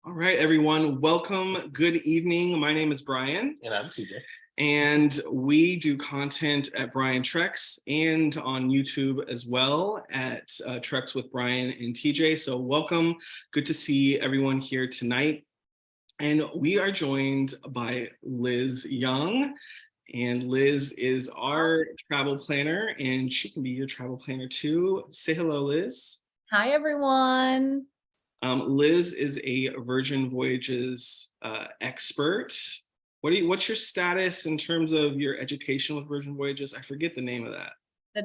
All right, everyone, welcome. Good evening. My name is Brian. And I'm TJ. And we do content at Brian Treks and on YouTube as well at Treks with Brian and TJ. So welcome. Good to see everyone here tonight. And we are joined by Liz Young. And Liz is our travel planner, and she can be your travel planner too. Say hello, Liz. Hi, everyone. Liz is a Virgin Voyages expert. What's your status in terms of your education with Virgin Voyages? I forget the name of that. The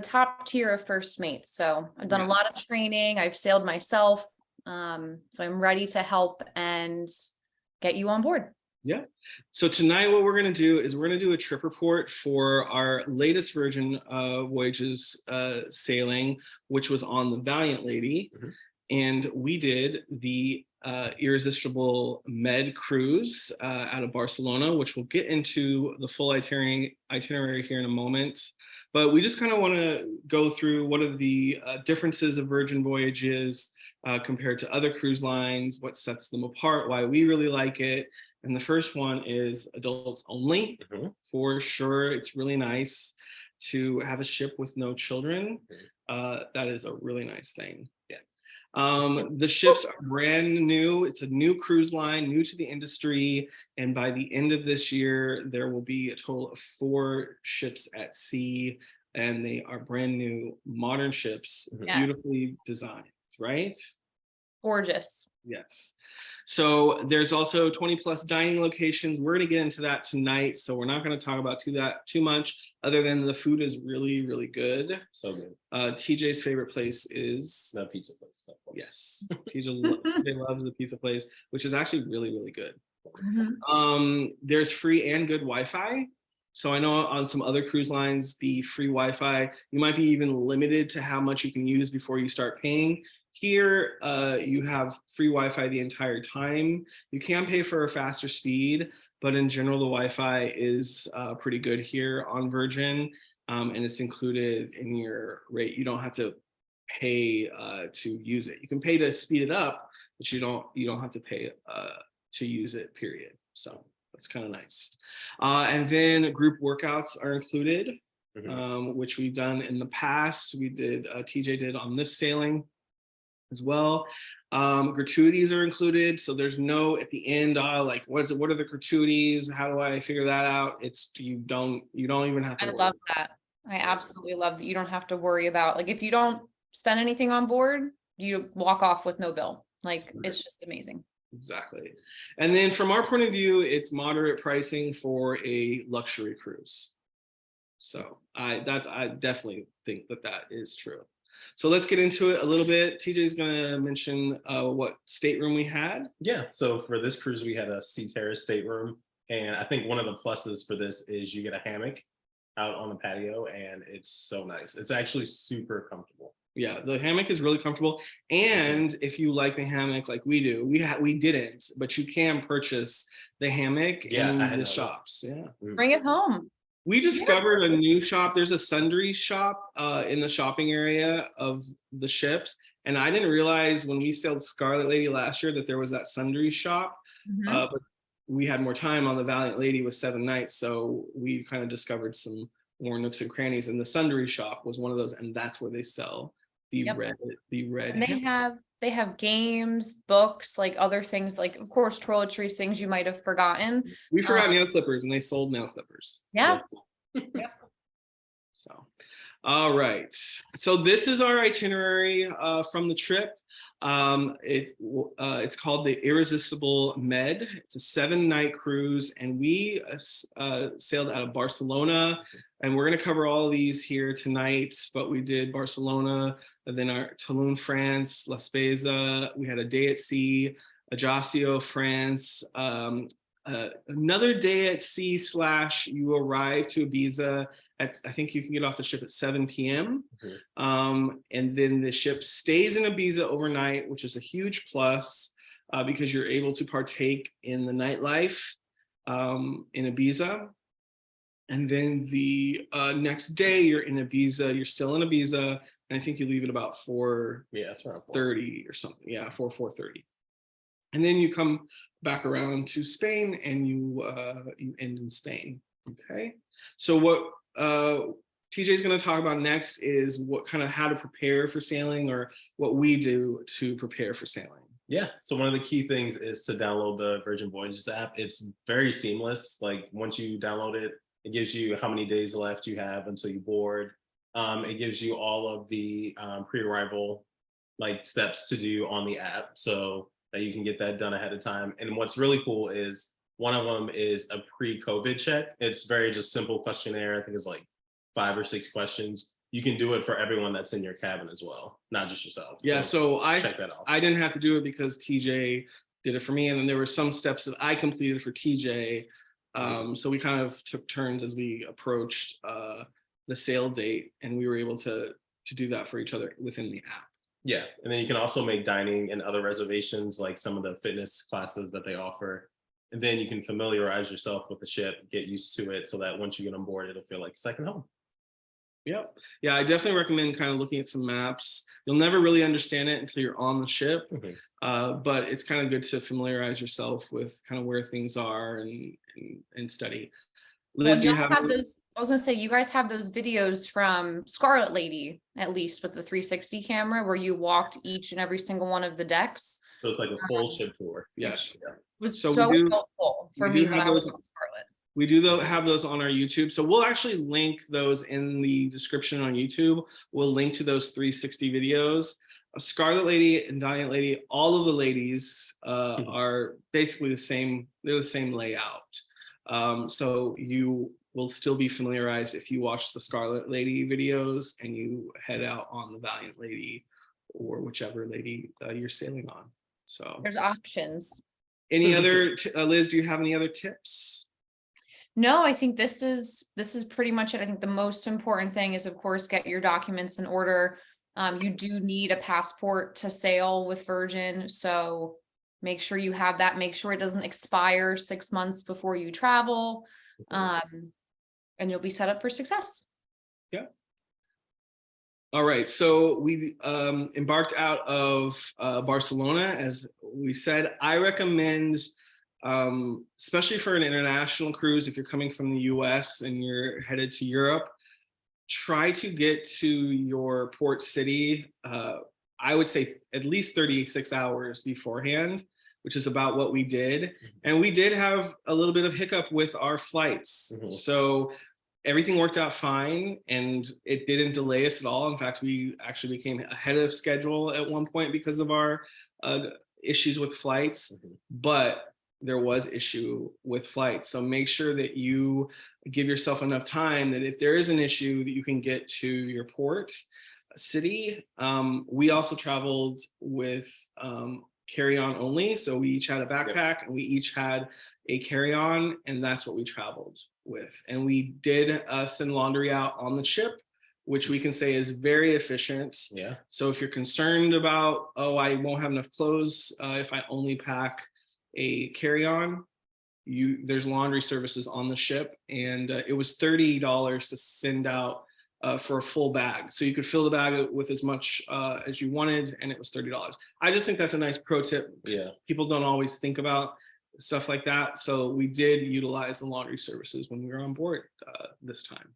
top tier of first mates. So I've done a lot of training. I've sailed myself. So I'm ready to help and get you on board. Yeah. So tonight what we're going to do is we're going to do a trip report for our latest Virgin Voyages sailing, which was on the Valiant Lady. Mm-hmm. And we did the Irresistible Med cruise out of Barcelona, which we'll get into the full itinerary here in a moment. But we just kind of want to go through what are the differences of Virgin Voyages compared to other cruise lines, what sets them apart, why we really like it. And the first one is adults only. Mm-hmm. For sure, it's really nice to have a ship with no children. Mm-hmm. That is a really nice thing. Yeah. The ships are brand new. It's a new cruise line, new to the industry. And by the end of this year, there will be a total of 4 ships at sea. And they are brand new, modern ships, yes. Beautifully designed, right? Gorgeous. Yes. So there's also 20 plus dining locations. We're going to get into that tonight. So we're not going to talk about too much other than the food is really, really good. So good. TJ's favorite place is the pizza place. Yes. TJ loves the pizza place, which is actually really, really good. Mm-hmm. There's free and good Wi-Fi. So I know on some other cruise lines, the free Wi-Fi, you might be even limited to how much you can use before you start paying. Here, you have free Wi-Fi the entire time. You can pay for a faster speed, but in general, the Wi-Fi is pretty good here on Virgin, and it's included in your rate. You don't have to pay to use it. You can pay to speed it up, but you don't have to pay to use it, period. So that's kind of nice. And then group workouts are included, mm-hmm. Which we've done in the past. TJ did on this sailing as well. Gratuities are included, so there's no at the end like what are the gratuities, how do I figure that out? It's you don't even have to I love that. I absolutely love that you don't have to worry about, like, if you don't spend anything on board, you walk off with no bill. Like, it's just amazing. Exactly. And then from our point of view, it's moderate pricing for a luxury cruise. So I definitely think that is true. So let's get into it a little bit. TJ is going to mention what stateroom we had. Yeah, so for this cruise, we had a sea terrace stateroom. And I think one of the pluses for this is you get a hammock out on the patio, and it's so nice. It's actually super comfortable. Yeah, the hammock is really comfortable. And if you like the hammock like we do, we didn't, but you can purchase the hammock in the shops. Yeah. Bring it home. We discovered a new shop. There's a sundry shop in the shopping area of the ships. And I didn't realize when we sailed Scarlet Lady last year that there was that sundry shop. Mm-hmm. But we had more time on the Valiant Lady with 7 nights. So we kind of discovered some more nooks and crannies. And the sundry shop was one of those. And that's where they sell the red. And they have games, books, like other things, like, of course, toiletries, things you might have forgotten. We forgot nail clippers, and they sold nail clippers. Yeah. Yep. So, all right. So this is our itinerary from the trip. It's called the Irresistible Med. It's a 7-night cruise, and we sailed out of Barcelona. And we're going to cover all of these here tonight, but we did Barcelona, and then our Toulon, France, La Spezia. We had a day at sea, Ajaccio, France. Another day at sea / you arrive to Ibiza I think you can get off the ship at 7 p.m. Mm-hmm. And then the ship stays in Ibiza overnight, which is a huge plus because you're able to partake in the nightlife in Ibiza. And then the next day you're in Ibiza, you're still in Ibiza, and I think you leave at about 4:30 or something. Yeah, 4:30. And then you come back around to Spain and you end in Spain. Okay. So what TJ is going to talk about next is what kind of how to prepare for sailing, or what we do to prepare for sailing. Yeah. So one of the key things is to download the Virgin Voyages app. It's very seamless. Like once you download it, it gives you how many days left you have until you board. It gives you all of the pre-arrival like steps to do on the app, so that you can get that done ahead of time. And what's really cool is one of them is a pre-COVID check. It's very just simple questionnaire. I think it's like 5 or 6 questions. You can do it for everyone that's in your cabin as well, not just yourself. Yeah, so check that off. I didn't have to do it because TJ did it for me, and then there were some steps that I completed for TJ. So we kind of took turns as we approached the sail date, and we were able to do that for each other within the app. Yeah, and then you can also make dining and other reservations, like some of the fitness classes that they offer. And then you can familiarize yourself with the ship, get used to it, so that once you get on board, it'll feel like second home. Yep. Yeah, I definitely recommend kind of looking at some maps. You'll never really understand it until you're on the ship, but it's kind of good to familiarize yourself with kind of where things are and study. Liz, do you have those? I was gonna say, you guys have those videos from Scarlet Lady, at least with the 360 camera, where you walked each and every single one of the decks. So it's like a full ship tour. Yes. It was So so we do- helpful for we me do when have I was those- on Scarlet. We do though have those on our YouTube. So we'll actually link those in the description on YouTube. We'll link to those 360 videos. Scarlet Lady and Valiant Lady, all of the ladies are basically the same. They're the same layout. So you will still be familiarized if you watch the Scarlet Lady videos and you head out on the Valiant Lady or whichever lady you're sailing on. So There's options. any other, Liz, do you have any other tips? No, I think this is pretty much it. I think the most important thing is, of course, get your documents in order. You do need a passport to sail with Virgin, so make sure you have that. Make sure it doesn't expire 6 months before you travel, and you'll be set up for success. Yeah. All right, so we embarked out of Barcelona, as we said. I recommend, especially for an international cruise, if you're coming from the US and you're headed to Europe, try to get to your port city, I would say at least 36 hours beforehand, which is about what we did. And we did have a little bit of hiccup with our flights. So everything worked out fine and it didn't delay us at all. In fact, we actually became ahead of schedule at one point because of our issues with flights, but there was issue with flights. So make sure that you give yourself enough time that if there is an issue that you can get to your port city. We also traveled with carry-on only. So we each had a backpack and we each had a carry-on, and that's what we traveled with. And we did send laundry out on the ship, which we can say is very efficient. Yeah. So if you're concerned about, oh, I won't have enough clothes if I only pack a carry-on, there's laundry services on the ship, and it was $30 to send out for a full bag. So you could fill the bag with as much as you wanted, and it was $30. I just think that's a nice pro tip. Yeah. People don't always think about stuff like that. So we did utilize the laundry services when we were on board this time.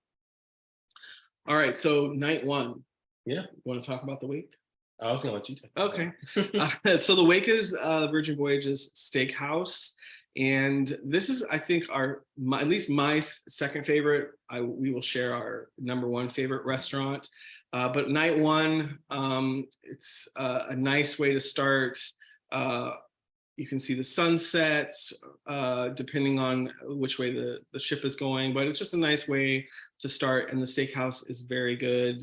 All right, so night one. Yeah. You want to talk about the wake? I was gonna let you take it. Okay. So the wake is Virgin Voyages Steakhouse. And this is, I think, at least my second favorite. We will share our number one favorite restaurant. But night one, it's a nice way to start. You can see the sunsets, depending on which way the ship is going. But it's just a nice way to start. And the steakhouse is very good.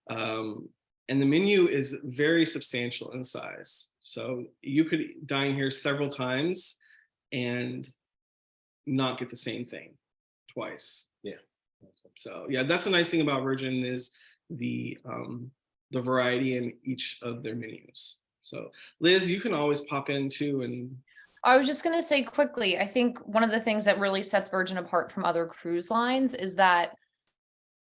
And the menu is very substantial in size. So you could dine here several times and not get the same thing twice. Yeah. So yeah, that's the nice thing about Virgin is the variety in each of their menus. So Liz, you can always pop in too. And I was just gonna say quickly, I think one of the things that really sets Virgin apart from other cruise lines is that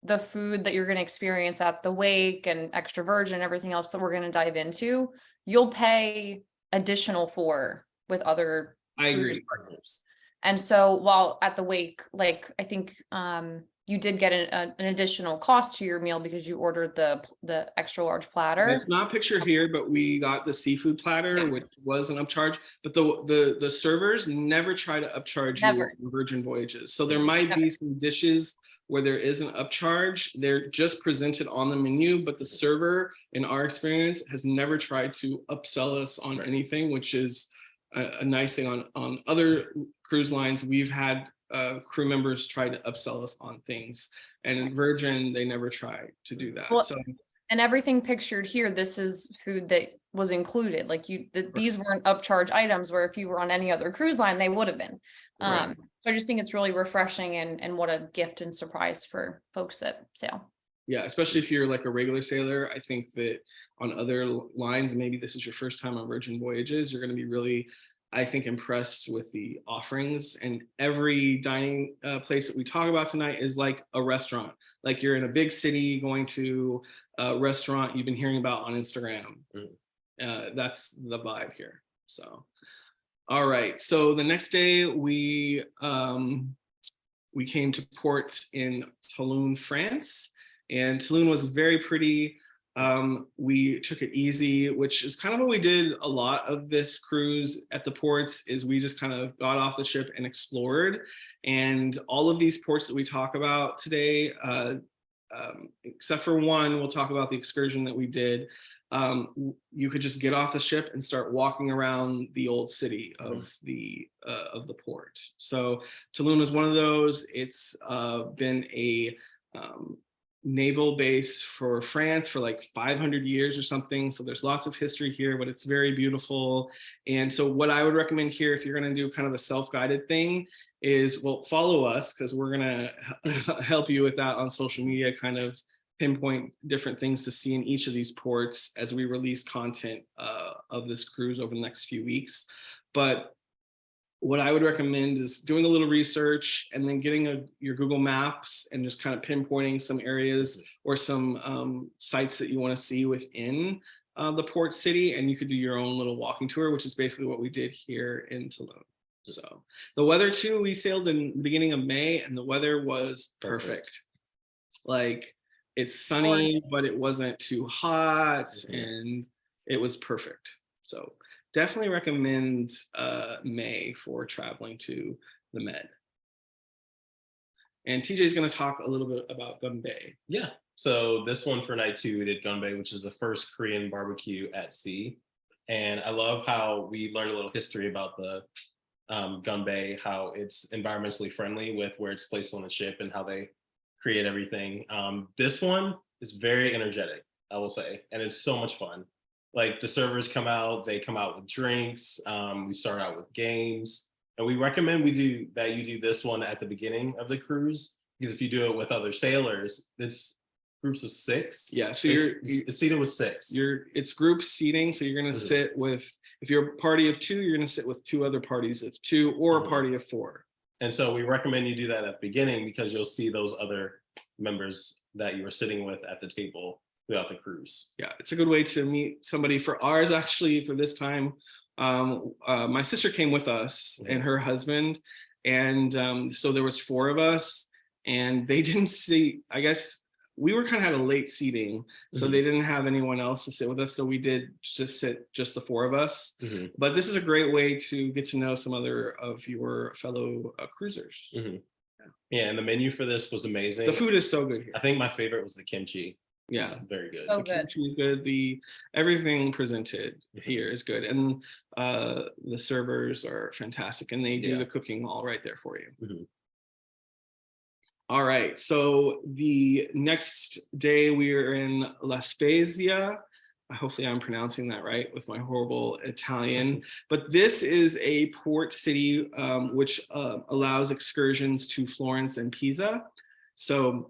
the food that you're going to experience at the wake and extra virgin, everything else that we're going to dive into, you'll pay additional for with other I cruise agree. partners. And so while at the wake, like I think you did get an additional cost to your meal because you ordered the extra large platter. It's not pictured here, but we got the seafood platter, Yeah. which was an upcharge. But the servers never try to upcharge you Never. on Virgin Voyages. So there might be some dishes where there is an upcharge. They're just presented on the menu, but the server, in our experience, has never tried to upsell us on anything, which is a nice thing. On other cruise lines, we've had crew members try to upsell us on things, and in Virgin, they never try to do that. Well, so. And everything pictured here, this is food that was included. Like these weren't upcharge items where if you were on any other cruise line, they would have been. Right. So I just think it's really refreshing and what a gift and surprise for folks that sail. Yeah, especially if you're like a regular sailor. I think that on other lines, maybe this is your first time on Virgin Voyages, you're going to be really, I think, impressed with the offerings. And every dining place that we talk about tonight is like a restaurant. Like you're in a big city going to a restaurant you've been hearing about on Instagram. That's the vibe here. So, all right. So the next day we came to port in Toulon, France, and Toulon was very pretty. We took it easy, which is kind of what we did a lot of this cruise at the ports, is we just kind of got off the ship and explored. And all of these ports that we talk about today, except for one, we'll talk about the excursion that we did. You could just get off the ship and start walking around the old city of the port. So Toulon is one of those. It's been a naval base for France for like 500 years or something. So there's lots of history here, but it's very beautiful. And so what I would recommend here, if you're going to do kind of a self-guided thing, is, well, follow us, because we're going to help you with that on social media, kind of pinpoint different things to see in each of these ports as we release content of this cruise over the next few weeks. But what I would recommend is doing a little research and then getting your Google Maps and just kind of pinpointing some areas or some sites that you want to see within the port city. And you could do your own little walking tour, which is basically what we did here in Toulon. So the weather too, we sailed in the beginning of May and the weather was perfect. Like it's sunny, but it wasn't too hot and it was perfect. So definitely recommend May for traveling to the Med. And TJ is going to talk a little bit about Gunbae. Yeah. So this one for night 2, we did Gunbae, which is the first Korean barbecue at sea. And I love how we learned a little history about the Gunbae, how it's environmentally friendly with where it's placed on the ship and how they create everything. This one is very energetic, I will say, and it's so much fun. Like the servers come out, they come out with drinks. We start out with games, and we recommend you do this one at the beginning of the cruise, because if you do it with other sailors, it's groups of 6. Yeah, so it's seated with 6. It's group seating, so you're going to sit with, if you're a party of 2, you're going to sit with 2 other parties of 2 or a party of 4. And so we recommend you do that at the beginning, because you'll see those other members that you were sitting with at the table throughout the cruise. Yeah, it's a good way to meet somebody. For ours, actually, for this time, my sister came with us and her husband, and so there was 4 of us, and they didn't see, I guess we were kind of had a late seating, so they didn't have anyone else to sit with us, so we did just sit just the 4 of us. But this is a great way to get to know some other of your fellow cruisers. Yeah, and the menu for this was amazing. The food is so good here. I think my favorite was the kimchi. Yeah, it's very good. So the kimchi is good. Everything presented here is good, and the servers are fantastic, and they do the cooking all right there for you. All right, so the next day we are in La Spezia. Hopefully I'm pronouncing that right with my horrible Italian, but this is a port city which allows excursions to Florence and Pisa. So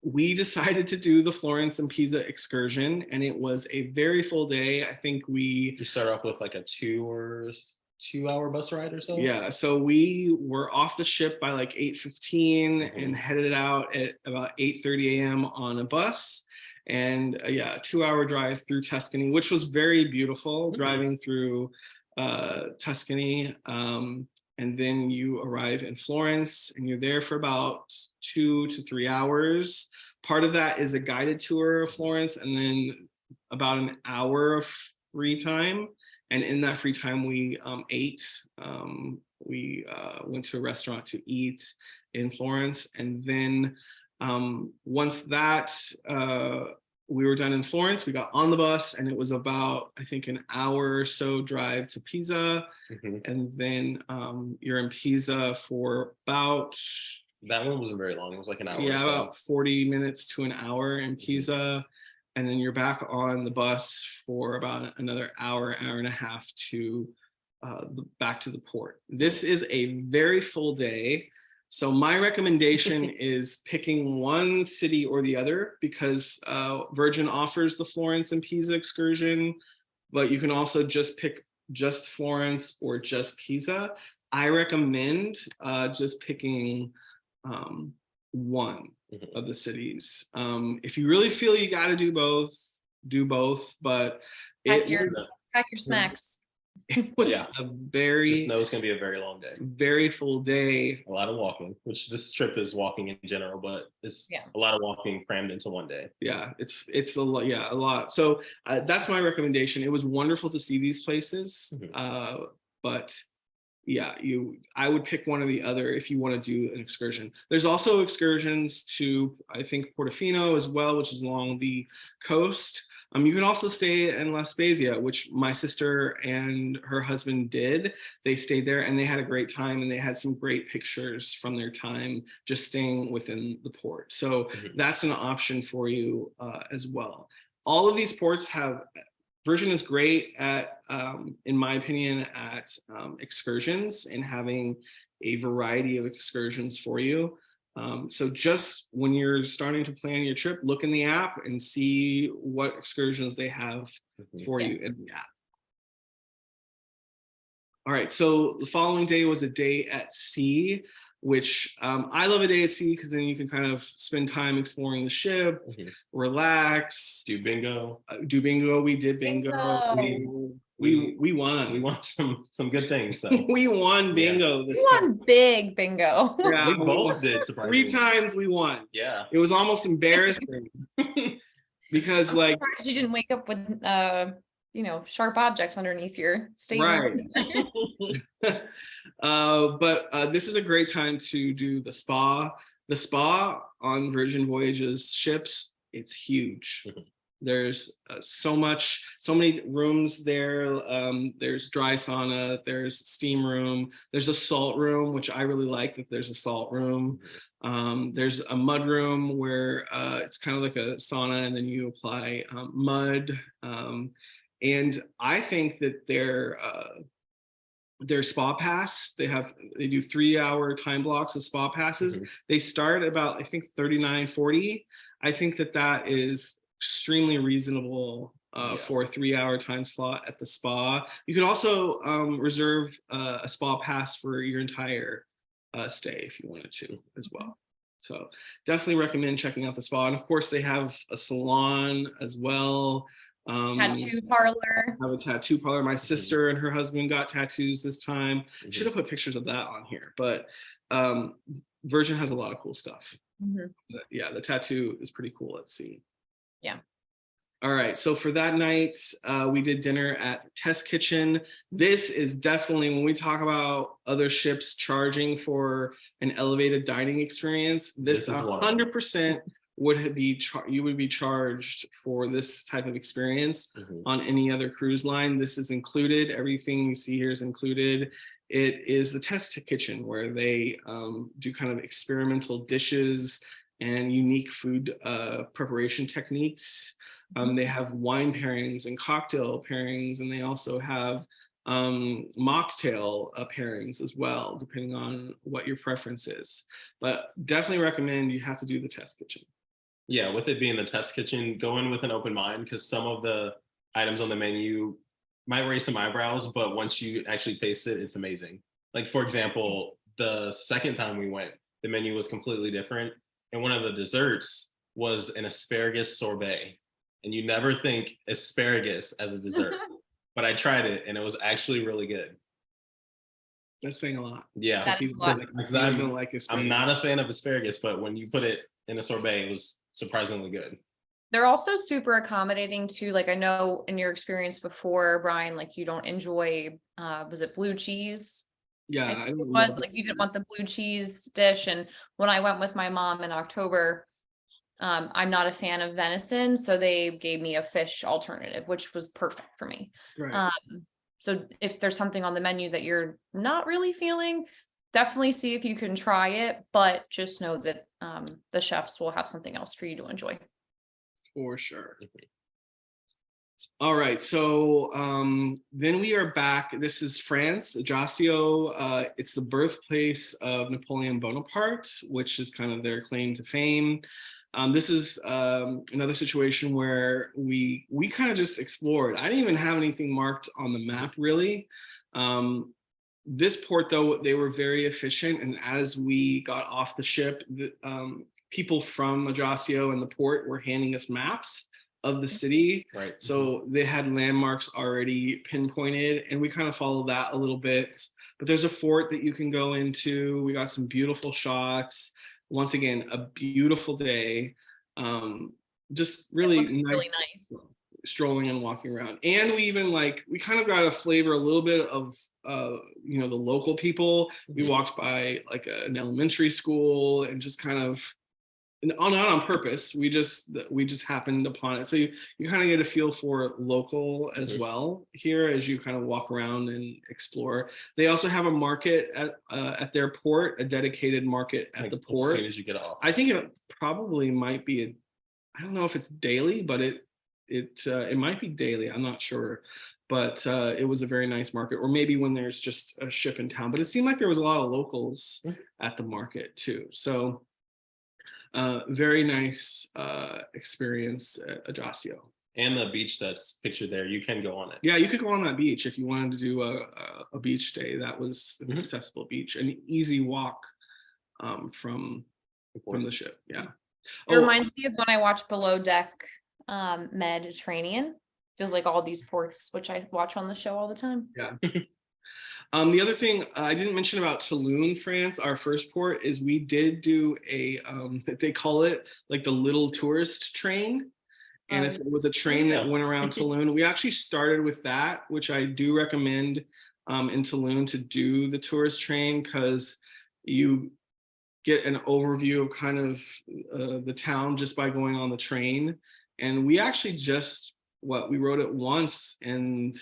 we decided to do the Florence and Pisa excursion, and it was a very full day. I think you start off with like a 2-hour bus ride or so. Yeah, so we were off the ship by like 8:15 and headed out at about 8:30 a.m. on a bus. And a 2-hour drive through Tuscany, which was very beautiful, driving through Tuscany. And then you arrive in Florence and you're there for about 2 to 3 hours. Part of that is a guided tour of Florence, and then about an hour of free time. And in that free time, we ate. We went to a restaurant to eat in Florence. And then once that we were done in Florence, we got on the bus, and it was about, I think, an hour or so drive to Pisa. And then you're in Pisa for about, that one wasn't very long. It was like an hour. yeah, about 40 minutes to an hour in Pisa. And then you're back on the bus for about another hour, hour and a half to back to the port. This is a very full day. So my recommendation is picking one city or the other, because Virgin offers the Florence and Pisa excursion, but you can also just pick just Florence or just Pisa. I recommend just picking one of the cities. If you really feel you got to do both, but Pack your snacks. it was Yeah. a very, No, it's going to be a very long day. very full day. A lot of walking, which this trip is walking in general, but it's a lot of walking crammed into one day. Yeah, it's a lot. Yeah, a lot. So that's my recommendation. It was wonderful to see these places, but yeah, I would pick one or the other if you want to do an excursion. There's also excursions to, I think, Portofino as well, which is along the coast. You can also stay in La Spezia, which my sister and her husband did. They stayed there and they had a great time, and they had some great pictures from their time just staying within the port. So that's an option for you as well. All of these ports have, Virgin is great at, in my opinion, at excursions and having a variety of excursions for you. So just when you're starting to plan your trip, look in the app and see what excursions they have for you in the app. All right, so the following day was a day at sea, which I love a day at sea because then you can kind of spend time exploring the ship, relax. Do bingo. We did bingo. We won. We won some good things. So. We won bingo this We time. won big bingo. Yeah, we both did. 3 times we won. Yeah. It was almost embarrassing because, like, you didn't wake up with sharp objects underneath your stateroom. Right. But this is a great time to do the spa. The spa on Virgin Voyages ships, it's huge. There's so many rooms there. There's dry sauna, there's steam room, there's a salt room, which I really like that there's a salt room. There's a mud room where it's kind of like a sauna, and then you apply mud. And I think that their spa pass, they do 3-hour time blocks of spa passes. They start about, I think, $39.40. I think that is extremely reasonable for a 3-hour time slot at the spa. You can also reserve a spa pass for your entire stay if you wanted to as well. So definitely recommend checking out the spa. And of course they have a salon as well. Tattoo parlor. I have a tattoo parlor. My sister and her husband got tattoos this time. Should have put pictures of that on here, but Virgin has a lot of cool stuff. Yeah, the tattoo is pretty cool at sea. Yeah. All right, so for that night, we did dinner at the Test Kitchen. This is definitely, when we talk about other ships charging for an elevated dining experience, this 100% would be you would be charged for this type of experience on any other cruise line. This is included. Everything you see here is included. It is the Test Kitchen where they do kind of experimental dishes and unique food preparation techniques. They have wine pairings and cocktail pairings, and they also have mocktail pairings as well, depending on what your preference is. But definitely recommend, you have to do the Test Kitchen. Yeah, with it being the Test Kitchen, go in with an open mind, because some of the items on the menu might raise some eyebrows, but once you actually taste it, it's amazing. Like, for example, the second time we went, the menu was completely different. And one of the desserts was an asparagus sorbet. And you never think asparagus as a dessert. but I tried it and it was actually really good. That's saying a lot. Yeah, That is a lot. He doesn't like asparagus. I'm not a fan of asparagus, but when you put it in a sorbet, it was surprisingly good. They're also super accommodating too. Like I know in your experience before, Brian, like you don't enjoy, was it blue cheese? Yeah, I I think it don't was love like you didn't want the blue cheese dish. And when I went with my mom in October, I'm not a fan of venison, so they gave me a fish alternative, which was perfect for me. Right. So if there's something on the menu that you're not really feeling, definitely see if you can try it, but just know that the chefs will have something else for you to enjoy. For sure. All right, so then we are back. This is France, Ajaccio. It's the birthplace of Napoleon Bonaparte, which is kind of their claim to fame. This is another situation where we kind of just explored. I didn't even have anything marked on the map, really. This port, though, they were very efficient, and as we got off the ship, people from Ajaccio and the port were handing us maps of the city. Right. So they had landmarks already pinpointed, and we kind of followed that a little bit. But there's a fort that you can go into. We got some beautiful shots. Once again, a beautiful day. Just really nice, strolling and walking around. And we even we kind of got a flavor a little bit of the local people. We walked by like an elementary school and just kind of, not on purpose, we just happened upon it. So you kind of get a feel for local as well here as you kind of walk around and explore. They also have a market at their port, a dedicated market at the port. As soon as you get off. I think it probably might be I don't know if it's daily, but it might be daily. I'm not sure. But it was a very nice market, or maybe when there's just a ship in town. But it seemed like there was a lot of locals at the market too. So very nice experience at Ajaccio. And the beach that's pictured there, you can go on it. Yeah, you could go on that beach if you wanted to do a beach day. That was an accessible beach, an easy walk from the ship. Yeah. It reminds me of when I watched Below Deck Mediterranean. Feels like all these ports, which I watch on the show all the time. Yeah. The other thing I didn't mention about Toulon, France, our first port, is we did do they call it like the little tourist train. And it was a train that went around Toulon. We actually started with that, which I do recommend in Toulon to do the tourist train, because you get an overview of kind of the town just by going on the train. And we actually we rode it once and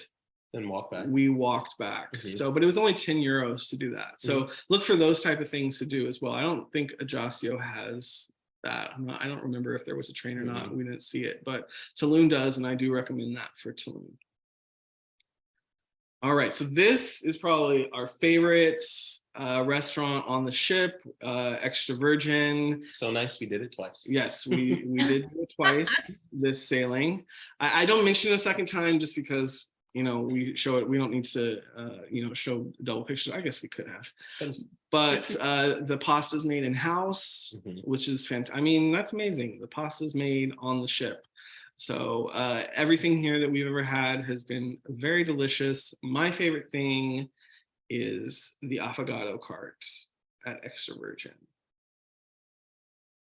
then walk back. We walked back. So, but it was only 10 euros to do that. So look for those type of things to do as well. I don't think Ajaccio has that. I don't remember if there was a train or not. We didn't see it, but Toulon does, and I do recommend that for Toulon. All right, so this is probably our favorite restaurant on the ship, Extra Virgin. So nice, we did it twice. Yes, we did do it twice this sailing. I don't mention it a second time just because we show it. We don't need to show double pictures. I guess we could have, but the pasta's made in house, which is fantastic. I mean, that's amazing. The pasta's made on the ship. So everything here that we've ever had has been very delicious. My favorite thing is the affogato cart at Extra Virgin.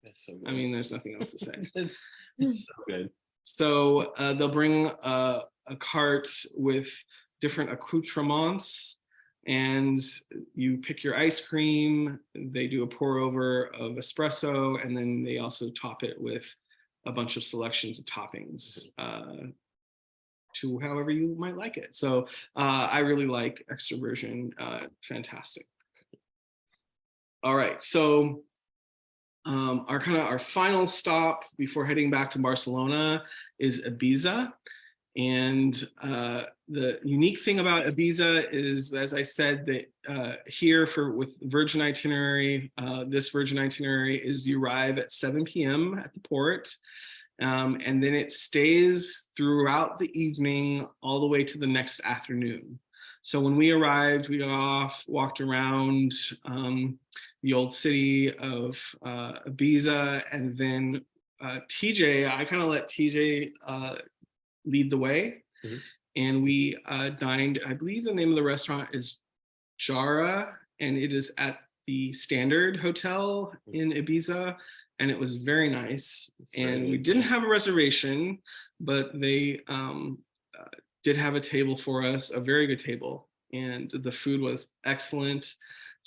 That's so good. I mean, there's nothing else to say. It's so good. So they'll bring a cart with different accoutrements, and you pick your ice cream. They do a pour over of espresso, and then they also top it with a bunch of selections of toppings to however you might like it. So I really like Extra Virgin. Fantastic. All right, so our final stop before heading back to Barcelona is Ibiza. And the unique thing about Ibiza is, as I said, that here with Virgin Itinerary, this Virgin Itinerary is you arrive at 7 p.m. at the port, and then it stays throughout the evening all the way to the next afternoon. So when we arrived, we got off, walked around the old city of Ibiza, and then TJ, I kind of let TJ lead the way. and we dined. I believe the name of the restaurant is Jara, and it is at the Standard Hotel in Ibiza, and it was very nice. And we didn't have a reservation, but they did have a table for us, a very good table, and the food was excellent.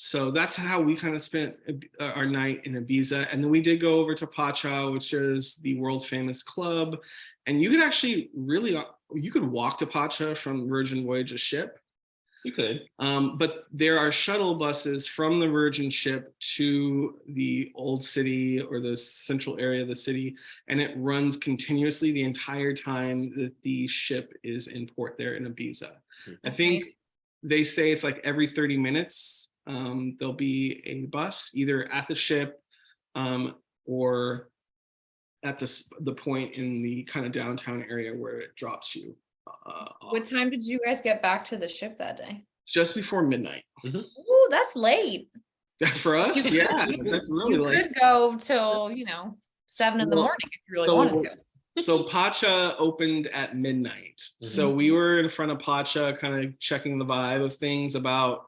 So that's how we kind of spent our night in Ibiza. And then we did go over to Pacha, which is the world famous club. And you could actually you could walk to Pacha from Virgin Voyages ship. You could. But there are shuttle buses from the Virgin ship to the old city or the central area of the city, and it runs continuously the entire time that the ship is in port there in Ibiza. I think they say it's like every 30 minutes, there'll be a bus either at the ship or at the point in the kind of downtown area where it drops you. What time did you guys get back to the ship that day? Just before midnight. Oh, that's late. For us, yeah, that's really late. You could go till 7 in the morning if you really wanted to. So Pacha opened at midnight. So we were in front of Pacha, kind of checking the vibe of things about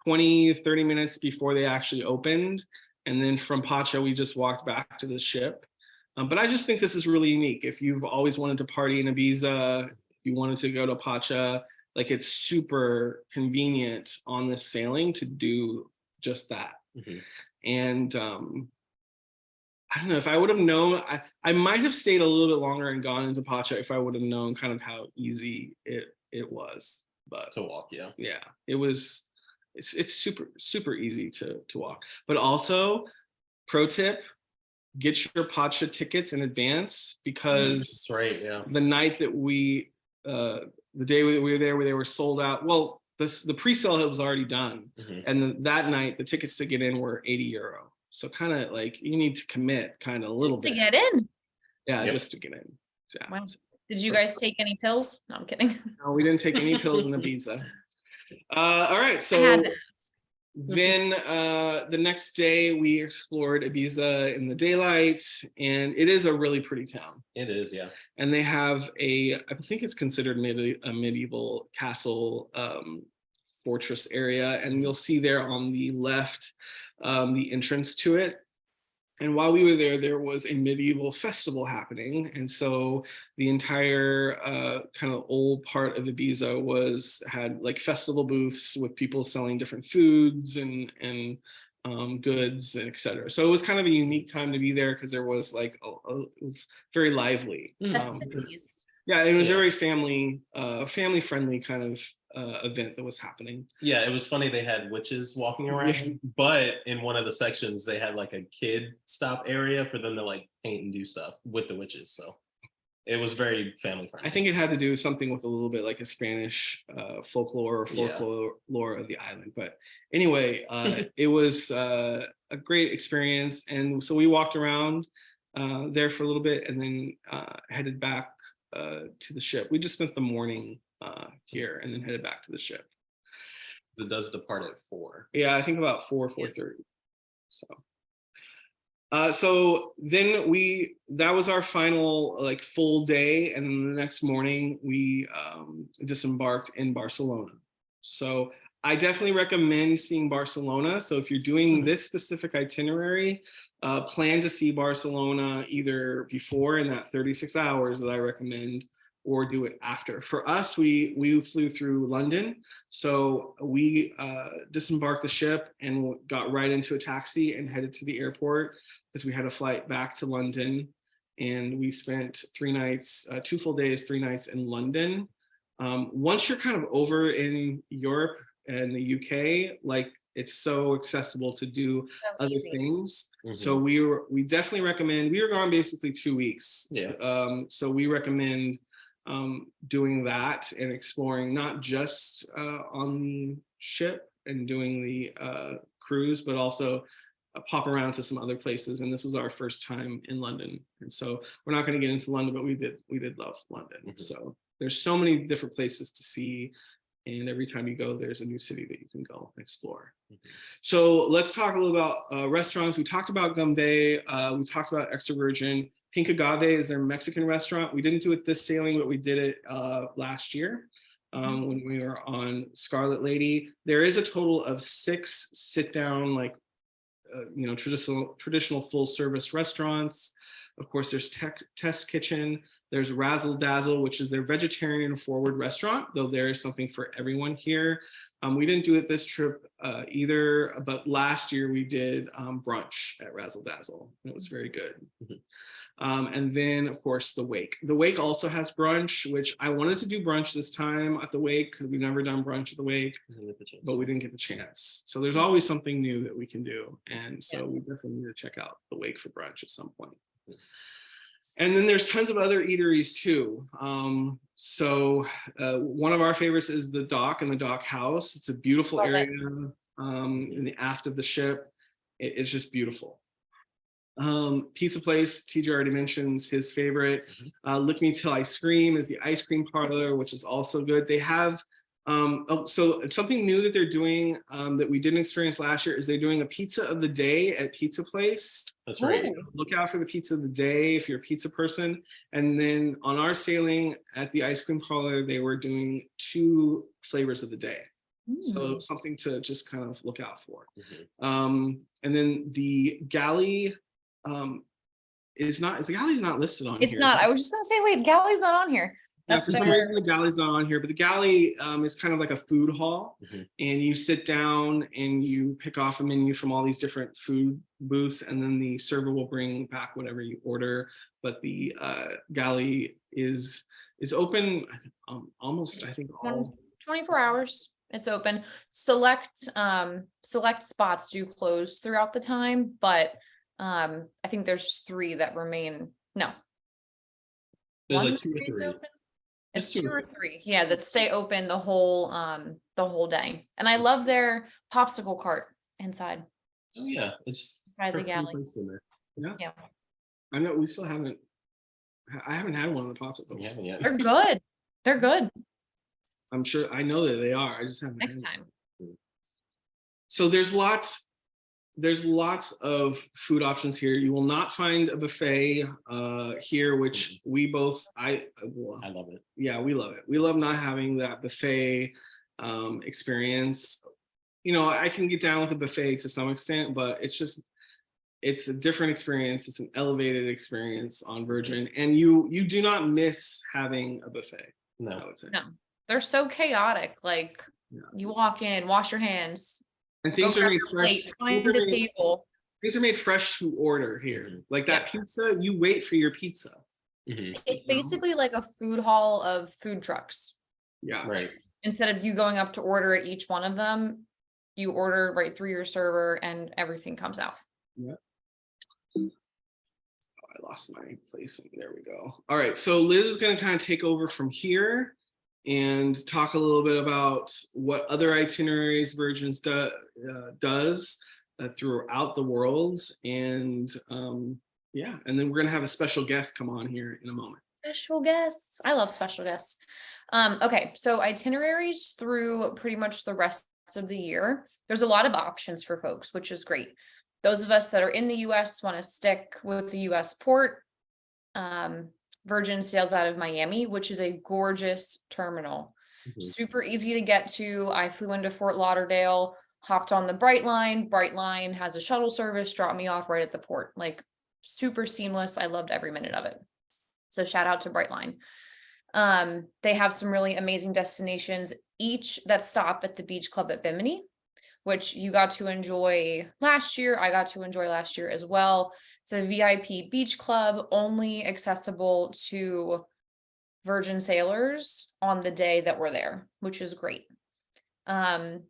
20-30 minutes before they actually opened. And then from Pacha, we just walked back to the ship. But I just think this is really unique. If you've always wanted to party in Ibiza, if you wanted to go to Pacha, like it's super convenient on this sailing to do just that. And I don't know, if I would have known, I might have stayed a little bit longer and gone into Pacha if I would have known kind of how easy it was. But to walk, yeah, it's super easy to walk. But also, pro tip, get your Pacha tickets in advance, because that's right, yeah, the night that the day we were there, where they were sold out. Well, the pre-sale was already done, and that night the tickets to get in were €80. So kind of like you need to commit kind of a little bit to get in. Yeah, just to get in. Yeah. Wow. Did you guys take any pills? No, I'm kidding. No, we didn't take any pills in Ibiza. All right, so then the next day we explored Ibiza in the daylight, and it is a really pretty town. It is, yeah. And they have I think it's considered maybe a medieval castle fortress area, and you'll see there on the left the entrance to it. And while we were there, there was a medieval festival happening. And so the entire kind of old part of Ibiza had like festival booths with people selling different foods and goods, and et cetera. So it was kind of a unique time to be there, because there was like, it was very lively. Yeah, it was a very family friendly kind of event that was happening. Yeah, it was funny. They had witches walking around, but in one of the sections they had like a kid stop area for them to like paint and do stuff with the witches. So it was very family friendly. I think it had to do something with a little bit like a Spanish folklore of the island. But anyway, it was a great experience. And so we walked around there for a little bit, and then headed back to the ship. We just spent the morning here and then headed back to the ship. It does depart at 4. Yeah, I think about 4:30. So then that was our final like full day, and then the next morning we disembarked in Barcelona. So I definitely recommend seeing Barcelona. So if you're doing this specific itinerary, plan to see Barcelona either before in that 36 hours that I recommend, or do it after. For us, we flew through London. So we disembarked the ship and got right into a taxi and headed to the airport, because we had a flight back to London. And we spent 3 nights, 2 full days, 3 nights in London. Once you're kind of over in Europe and the UK, like it's so accessible to do other things. So we definitely recommend, we were gone basically 2 weeks. Yeah. So we recommend doing that and exploring not just on the ship and doing the cruise, but also pop around to some other places. And this was our first time in London. And so we're not going to get into London, but we did love London. So there's so many different places to see. And every time you go, there's a new city that you can go and explore. So let's talk a little about restaurants. We talked about Gunbae. We talked about Extra Virgin. Pink Agave is their Mexican restaurant. We didn't do it this sailing, but we did it last year when we were on Scarlet Lady. There is a total of 6 sit-down, like traditional full service restaurants. Of course, there's Test Kitchen. There's Razzle Dazzle, which is their vegetarian forward restaurant, though there is something for everyone here. We didn't do it this trip either, but last year we did brunch at Razzle Dazzle, and it was very good. And then, of course, the Wake. The Wake also has brunch, which I wanted to do brunch this time at the Wake because we've never done brunch at the Wake, but we didn't get the chance. So there's always something new that we can do. And so we definitely need to check out the Wake for brunch at some point. And then there's tons of other eateries too. One of our favorites is the Dock and the Dock House. It's a beautiful area in the aft of the ship. It's just beautiful. Pizza place, TJ already mentions his favorite. Lick Me Till I Scream is the ice cream parlor, which is also good. They have so something new that they're doing that we didn't experience last year is they're doing a pizza of the day at Pizza Place. That's right. Look out for the pizza of the day if you're a pizza person. And then on our sailing at the ice cream parlor, they were doing 2 flavors of the day. So something to just kind of look out for. And then the galley the galley's not listed on here. It's not. I was just gonna say, wait, galley's not on here. Yeah, for some reason the galley's not on here, but the galley is kind of like a food hall, and you sit down and you pick off a menu from all these different food booths, and then the server will bring back whatever you order. But the galley is open, almost, I think, all 24 hours. It's open. Select spots do close throughout the time, but I think there's 3 that remain. No, there's one like 2 or 3. open. It's 2 or 3, yeah, that stay open the whole day. And I love their popsicle cart inside. Oh yeah, it's by the galley. Yeah, I know we still haven't. I haven't had one of the popsicles. We haven't yet. They're good. They're good. I'm sure. I know that they are. I just haven't. Next time. So there's lots of food options here. You will not find a buffet here, which we both, I love it. Yeah, we love it. We love not having that buffet experience. I can get down with a buffet to some extent, but it's a different experience. It's an elevated experience on Virgin, and you do not miss having a buffet. No, I would say. No, they're so chaotic. Like you walk in, wash your hands. And things are made fresh. Things are made fresh to order here. Like that pizza, you wait for your pizza. It's basically like a food hall of food trucks. Yeah. Right. Instead of you going up to order at each one of them, you order right through your server and everything comes out. Yeah. I lost my place. There we go. All right. So Liz is going to kind of take over from here and talk a little bit about what other itineraries Virgin's does throughout the world. And and then we're gonna have a special guest come on here in a moment. Special guests. I love special guests. Okay, so itineraries through pretty much the rest of the year. There's a lot of options for folks, which is great. Those of us that are in the US want to stick with the US port. Virgin sails out of Miami, which is a gorgeous terminal. Super easy to get to. I flew into Fort Lauderdale, hopped on the Brightline. Brightline has a shuttle service, dropped me off right at the port. Like super seamless. I loved every minute of it. So shout out to Brightline. They have some really amazing destinations, each that stop at the beach club at Bimini, which you got to enjoy last year. I got to enjoy last year as well. It's a VIP beach club, only accessible to Virgin sailors on the day that we're there, which is great. So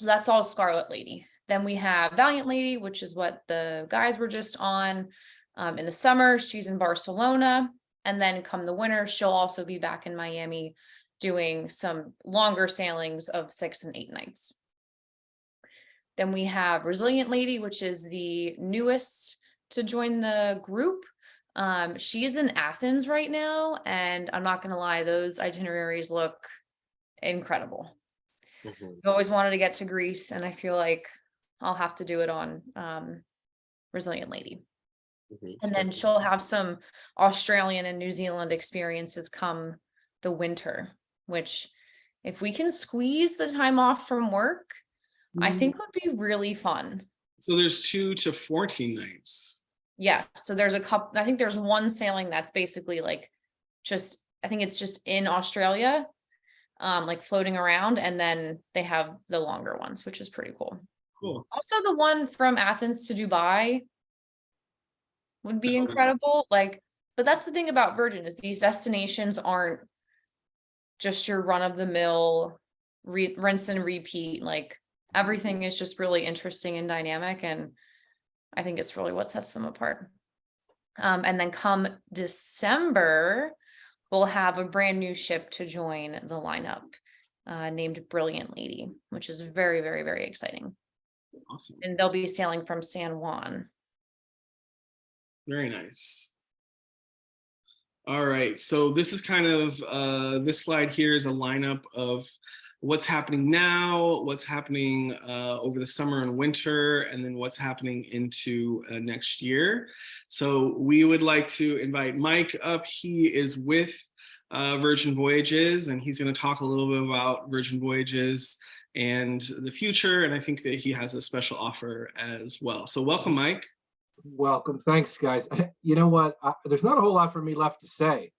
that's all Scarlet Lady. Then we have Valiant Lady, which is what the guys were just on. In the summer, she's in Barcelona. And then come the winter, she'll also be back in Miami doing some longer sailings of 6 and 8 nights. Then we have Resilient Lady, which is the newest to join the group. She is in Athens right now, and I'm not going to lie, those itineraries look incredible. I've always wanted to get to Greece, and I feel like I'll have to do it on Resilient Lady. And then she'll have some Australian and New Zealand experiences come the winter, which if we can squeeze the time off from work, I think would be really fun. So there's 2 to 14 nights. Yeah. So there's a couple, I think there's one sailing that's basically like just, I think it's just in Australia, like floating around. And then they have the longer ones, which is pretty cool. Cool. Also, the one from Athens to Dubai would be incredible. Like, but that's the thing about Virgin is these destinations aren't just your run of the mill rinse and repeat. Like everything is just really interesting and dynamic. And I think it's really what sets them apart. And then come December, we'll have a brand new ship to join the lineup named Brilliant Lady, which is very, very, very exciting. Awesome. And they'll be sailing from San Juan. Very nice. All right. So this is kind of, this slide here is a lineup of what's happening now, what's happening over the summer and winter, and then what's happening into next year. So we would like to invite Mike up. He is with Virgin Voyages, and he's going to talk a little bit about Virgin Voyages and the future. And I think that he has a special offer as well. So welcome, Mike. Welcome. Thanks, guys. You know what? There's not a whole lot for me left to say.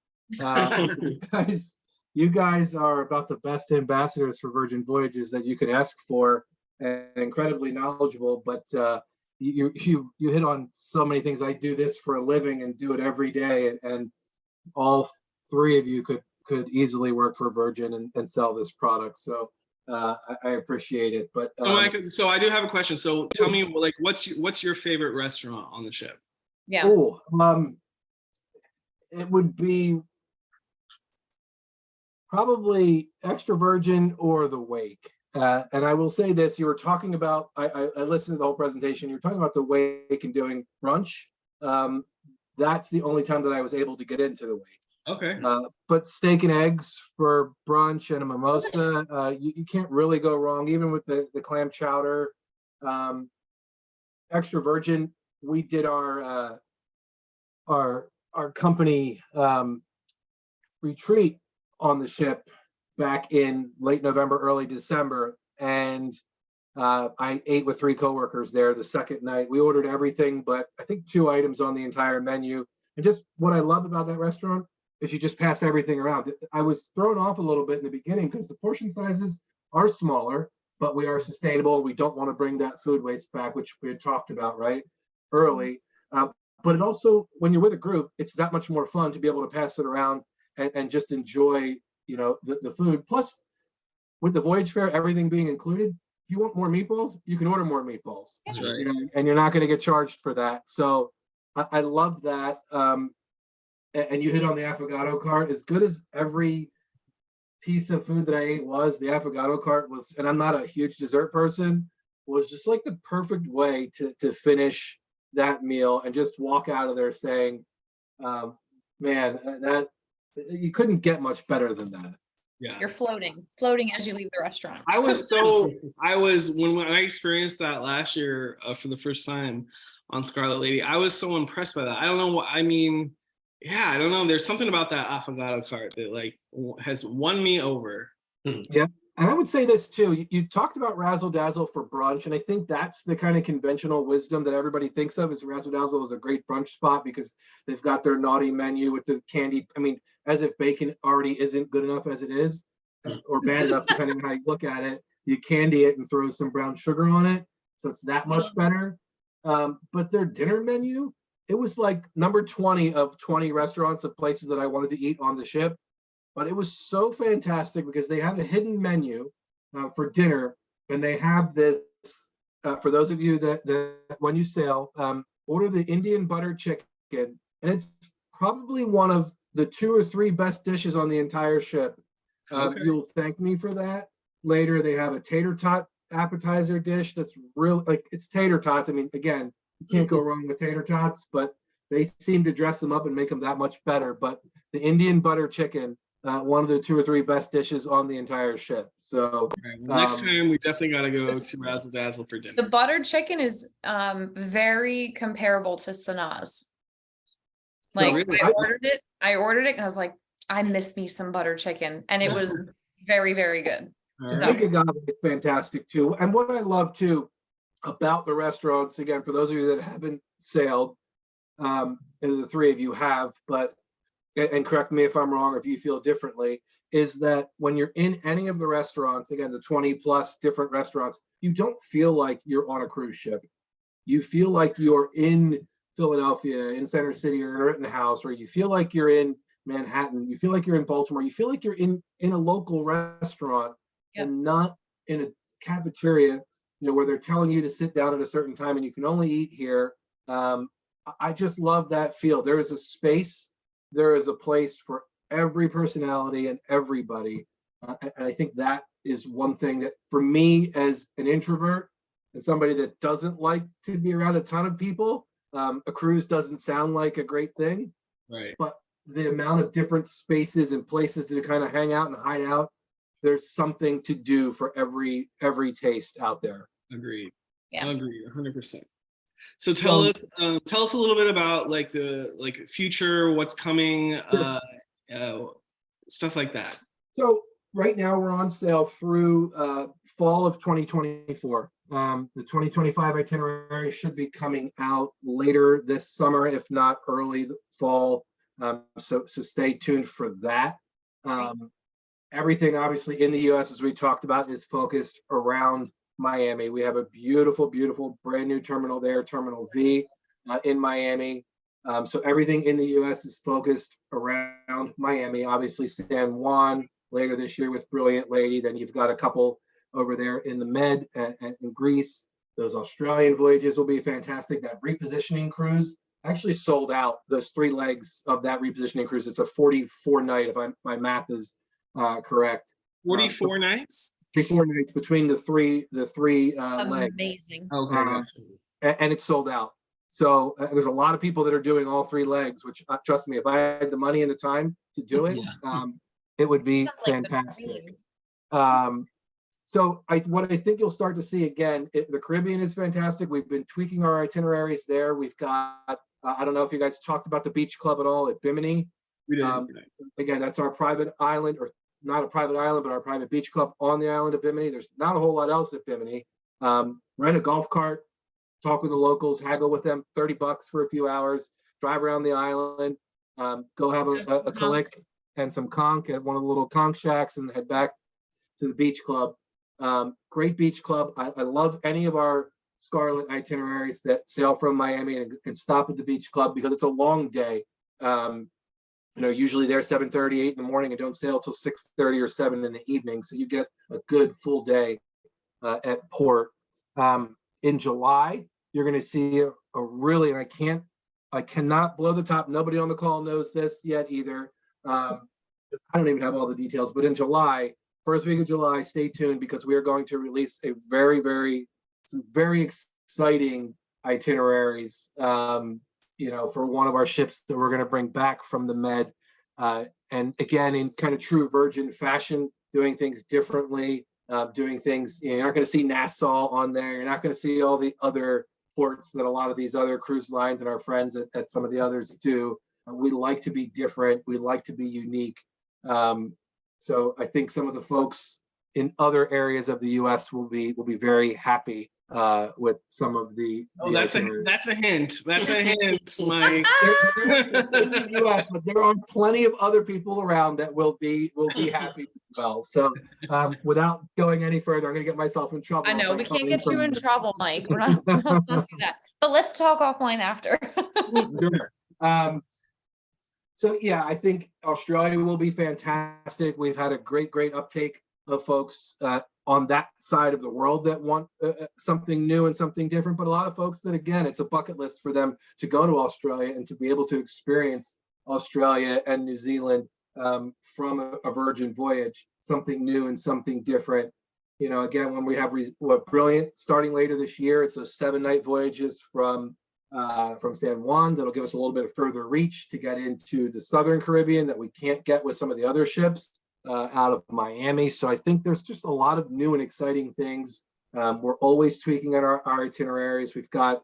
You guys are about the best ambassadors for Virgin Voyages that you could ask for, and incredibly knowledgeable. But you hit on so many things. I do this for a living and do it every day, and all three of you could easily work for Virgin and sell this product. So I appreciate it. But so, Mike, so I do have a question. So tell me, like, what's your favorite restaurant on the ship? Yeah. Oh, it would be probably Extra Virgin or the Wake. And I will say this: you were talking about. I listened to the whole presentation. You were talking about the Wake and doing brunch. That's the only time that I was able to get into the Wake. Okay. But steak and eggs for brunch and a mimosa, you can't really go wrong, even with the clam chowder. Extra Virgin, we did our company retreat on the ship back in late November, early December, and I ate with 3 coworkers there the second night. We ordered everything but I think 2 items on the entire menu. And just what I love about that restaurant is you just pass everything around. I was thrown off a little bit in the beginning because the portion sizes are smaller, but we are sustainable. We don't want to bring that food waste back, which we had talked about early. But it also, when you're with a group, it's that much more fun to be able to pass it around and just enjoy, the food. Plus, with the voyage fare, everything being included, if you want more meatballs, you can order more meatballs. That's right. And you're not going to get charged for that. So I love that. And you hit on the affogato cart. As good as every piece of food that I ate was, the affogato cart was, and I'm not a huge dessert person, was just like the perfect way to finish that meal and just walk out of there saying, man, that you couldn't get much better than that. Yeah. You're floating as you leave the restaurant. when I experienced that last year for the first time on Scarlet Lady, I was so impressed by that. I don't know what, I mean, yeah, I don't know. There's something about that affogato cart that like has won me over. Yeah. And I would say this too, you talked about razzle dazzle for brunch. And I think that's the kind of conventional wisdom that everybody thinks of, is razzle dazzle is a great brunch spot because they've got their naughty menu with the candy. I mean, as if bacon already isn't good enough as it is, or bad enough, depending on how you look at it. You candy it and throw some brown sugar on it. So it's that much better. But their dinner menu, it was like number 20 of 20 restaurants of places that I wanted to eat on the ship. But it was so fantastic because they have a hidden menu for dinner, and they have this, for those of you that when you sail, order the Indian butter chicken, and it's probably one of the 2 or 3 best dishes on the entire ship. Okay. You'll thank me for that later. They have a tater tot appetizer dish that's real, like it's tater tots. I mean, again, you can't go wrong with tater tots, but they seem to dress them up and make them that much better. But the Indian butter chicken, one of the 2 or 3 best dishes on the entire ship. So right, well, next time we definitely got to go to Razzle Dazzle for dinner. The buttered chicken is very comparable to Sanaz. So Like really- I ordered it and I was like, I miss me some butter chicken. And it was very, very good. All So- right. Think Agave is fantastic too. And what I love too about the restaurants, again, for those of you that haven't sailed, and the three of you have, but, and correct me if I'm wrong, or if you feel differently, is that when you're in any of the restaurants, again, the 20 plus different restaurants, you don't feel like you're on a cruise ship. You feel like you're in Philadelphia, in Center City, or in Rittenhouse, or you feel like you're in Manhattan, you feel like you're in Baltimore, you feel like you're in a local restaurant. Yep. And not in a cafeteria, where they're telling you to sit down at a certain time and you can only eat here. I just love that feel. There is a space, there is a place for every personality and everybody. And I think that is one thing that, for me as an introvert and somebody that doesn't like to be around a ton of people, a cruise doesn't sound like a great thing. Right. But the amount of different spaces and places to kind of hang out and hide out, there's something to do for every taste out there. Agreed. Yeah. Agreed. 100%. So tell us a little bit about the future, what's coming, stuff like that. So right now we're on sale through fall of 2024. The 2025 itinerary should be coming out later this summer, if not early fall. So stay tuned for that. Everything obviously in the US, as we talked about, is focused around Miami. We have a beautiful, beautiful brand new terminal there, Terminal V in Miami. So everything in the US is focused around Miami. Obviously San Juan later this year with Brilliant Lady. Then you've got a couple over there in the Med and in Greece. Those Australian voyages will be fantastic. That repositioning cruise actually sold out. Those 3 legs of that repositioning cruise. It's a 44 night, if my math is correct. 44 nights? 44 nights between the three legs. Amazing. Okay. And it's sold out. So there's a lot of people that are doing all 3 legs, which trust me, if I had the money and the time to do it, it would be Sounds like the fantastic. dream. So what I think you'll start to see again, the Caribbean is fantastic. We've been tweaking our itineraries there. We've got, I don't know if you guys talked about the beach club at all at Bimini. We did. Again, that's our private island, or not a private island, but our private beach club on the island of Bimini. There's not a whole lot else at Bimini. Rent a golf cart, talk with the locals, haggle with them, $30 for a few hours, drive around the island, go have a collect and some conch at one of the little conch shacks and head back to the beach club. Great beach club. I love any of our Scarlet itineraries that sail from Miami and stop at the beach club because it's a long day. Usually they're 7:30, 8 in the morning and don't sail till 6:30 or 7 in the evening. So you get a good full day at port. In July, you're going to see a really, and I cannot blow the top. Nobody on the call knows this yet either. I don't even have all the details, but in July, first week of July, stay tuned because we are going to release a some very exciting itineraries, for one of our ships that we're going to bring back from the Med. And again, in kind of true Virgin fashion, doing things differently, doing things, you're not going to see Nassau on there. You're not going to see all the other ports that a lot of these other cruise lines and our friends at some of the others do. We like to be different. We like to be unique. So I think some of the folks in other areas of the U.S. will be very happy with some of the. Oh, that's a hint. That's a hint, Mike. They're in the U.S., but there are plenty of other people around that will be happy as well. So without going any further, I'm going to get myself in trouble. I know we can't get you in trouble, Mike. We're not gonna do that. But let's talk offline after. Sure. So yeah, I think Australia will be fantastic. We've had a great uptake of folks on that side of the world that want something new and something different, but a lot of folks that, again, it's a bucket list for them to go to Australia and to be able to experience Australia and New Zealand from a Virgin voyage, something new and something different. Again, when we have Brilliant starting later this year, it's those 7-night voyages from San Juan that'll give us a little bit of further reach to get into the Southern Caribbean that we can't get with some of the other ships out of Miami. So I think there's just a lot of new and exciting things. We're always tweaking at our itineraries. We've got